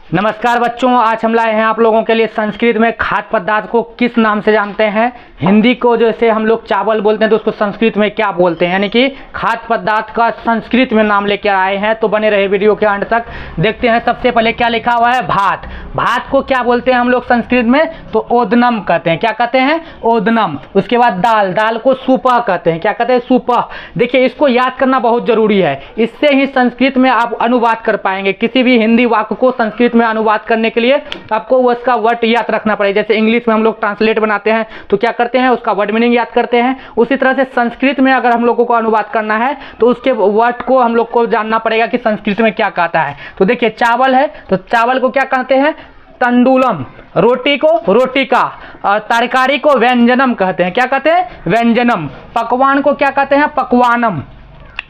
नमस्कार बच्चों, आज हम लाए हैं आप लोगों के लिए संस्कृत में खाद्य पदार्थ को किस नाम से जानते हैं। हिंदी को जैसे हम लोग चावल बोलते हैं तो उसको संस्कृत में क्या बोलते हैं, यानी कि खाद्य पदार्थ का संस्कृत में नाम लेकर आए हैं। तो बने रहे वीडियो के अंत तक। देखते हैं सबसे पहले क्या लिखा हुआ है। भात। भात को क्या बोलते हैं हम लोग संस्कृत में, तो ओदनम कहते हैं। क्या कहते हैं? ओदनम। उसके बाद दाल। दाल को सुपह कहते हैं। क्या कहते हैं? सुपह। देखिए, इसको याद करना बहुत जरूरी है, इससे ही संस्कृत में आप अनुवाद कर पाएंगे। किसी भी हिंदी वाक्य को संस्कृत में अनुवाद करने के लिए आपको उसका वर्ड याद रखना पड़ेगा। जैसे इंग्लिश में हम लोग ट्रांसलेट बनाते हैं तो क्या करते हैं, उसका वर्ड मीनिंग याद करते हैं। उसी तरह से संस्कृत में अगर हम लोगों को अनुवाद करना है तो उसके वर्ड को हम लोग को जानना पड़ेगा कि संस्कृत में क्या कहता है। तो देखिए, चावल है तो चावल को क्या कहते हैं? तंडुलम। रोटी को रोटिका। और तरकारी को व्यंजनम कहते हैं। क्या कहते हैं? व्यंजनम। पकवान को क्या कहते हैं? पकवानम।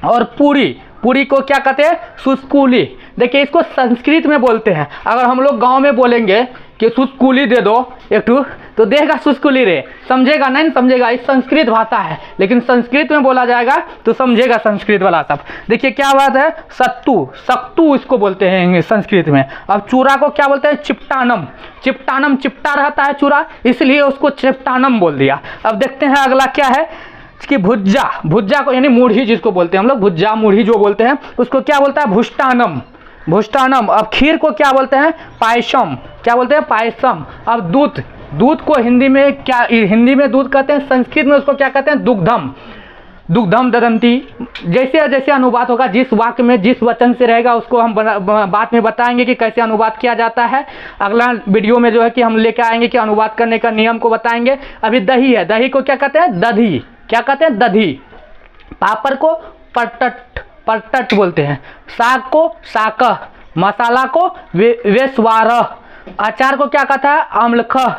और पूरी, पूरी को क्या कहते हैं? सुस्कुली। देखिए, इसको संस्कृत में बोलते हैं। अगर हम लोग गांव में बोलेंगे कि सुस्कुली दे दो एक टू, तो देगा सुस्कुली रे, समझेगा नहीं समझेगा, इस संस्कृत भाषा है। लेकिन संस्कृत में बोला जाएगा तो समझेगा संस्कृत वाला सब। देखिए क्या बात है। सत्तू, सत्तू इसको बोलते हैं संस्कृत में। अब चूरा को क्या बोलते हैं? चिपटानम। चिपटानम, चिपटा रहता है चूरा, इसलिए उसको चिपटानम बोल दिया। अब देखते हैं अगला क्या है कि भुज्जा। भुज्जा को यानी मूढ़ी जिसको बोलते हैं हम लोग, भुज्जा मूढ़ी जो बोलते हैं उसको क्या बोलता है? भुष्टानम। भुष्टानम। अब खीर को क्या बोलते हैं? पायसम। क्या बोलते हैं? पायसम। अब दूध, दूध को हिंदी में क्या, हिंदी में दूध कहते हैं, संस्कृत में उसको क्या कहते हैं? दुग्धम। दुग्धम ददंती। जैसे जैसे अनुवाद होगा, जिस वाक्य में जिस वचन से रहेगा उसको हम बाद में बताएंगे कि कैसे अनुवाद किया जाता है। अगला वीडियो में जो है कि हम लेकर आएंगे कि अनुवाद करने का नियम को बताएंगे। अभी दही है, दही को क्या कहते हैं? दधी। क्या कहते हैं? दधी। पापड़ को पटट, पटट बोलते हैं। साग को साकह। मसाला को वेस्वारह। अचार को क्या कहता है? अम्लखह।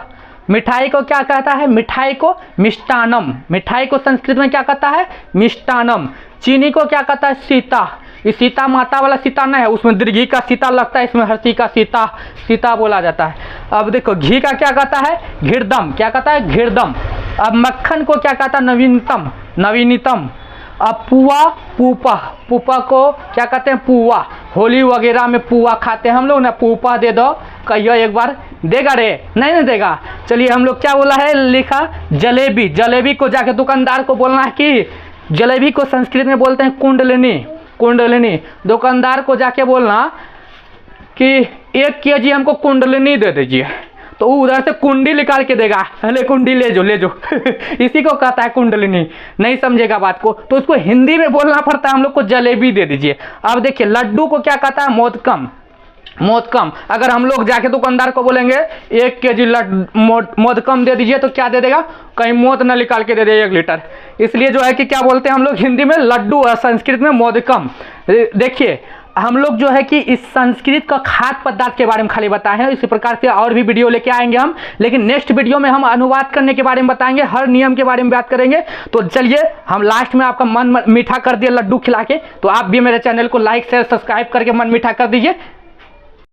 मिठाई को क्या कहता है? मिठाई को मिष्टानम। मिठाई को संस्कृत में क्या कहता है? मिष्टानम। चीनी को क्या कहता है? सीता। ये सीता माता वाला सीता नहीं है, उसमें दीर्घी का सीता लगता है, इसमें हर्षी का सीता, सीता बोला जाता है। अब देखो, घी का क्या कहता है? घृतम। क्या कहता है? घृतम। अब मक्खन को क्या कहता है? नवीनतम, नवीनतम। अब पुआ, पूपा। पूपा को क्या कहते हैं? पुआ। होली वगैरह में पुआ खाते हैं हम लोग ना, पूपा दे दो, कहियो एक बार। देगा रे? नहीं ना देगा। चलिए, हम लोग क्या बोला है, लिखा जलेबी। जलेबी को जाके दुकानदार को बोलना है कि जलेबी को संस्कृत में बोलते हैं कुंडलिनी। कुंडलिनी। दुकानदार को जाके बोलना कि 1 केजी हमको कुंडलिनी दे दीजिए, तो वो उधर से कुंडी निकाल के देगा, अरे कुंडी ले जो ले जो इसी को कहता है कुंडलिनी। नहीं समझेगा बात को तो उसको हिंदी में बोलना पड़ता है हम लोग को, जलेबी दे दीजिए। अब देखिए, लड्डू को क्या कहता है? मोदकम। मोदकम। अगर हम लोग जाके दुकानदार को बोलेंगे 1 केजी मोदकम दे दीजिए, तो क्या दे देगा? कहीं मोद न निकाल के दे दे 1 लीटर। इसलिए जो है कि क्या बोलते हैं हम लोग हिंदी में? लड्डू, और संस्कृत में मोदकम। देखिए, हम लोग जो है कि इस संस्कृत का खाद्य पदार्थ के बारे में खाली बताए हैं। इसी प्रकार से और भी वीडियो लेके आएंगे हम, लेकिन नेक्स्ट वीडियो में हम अनुवाद करने के बारे में बताएंगे, हर नियम के बारे में बात करेंगे। तो चलिए, हम लास्ट में आपका मन मीठा कर दिए लड्डू खिला के, तो आप भी मेरे चैनल को लाइक शेयर सब्सक्राइब करके मन मीठा कर दीजिए।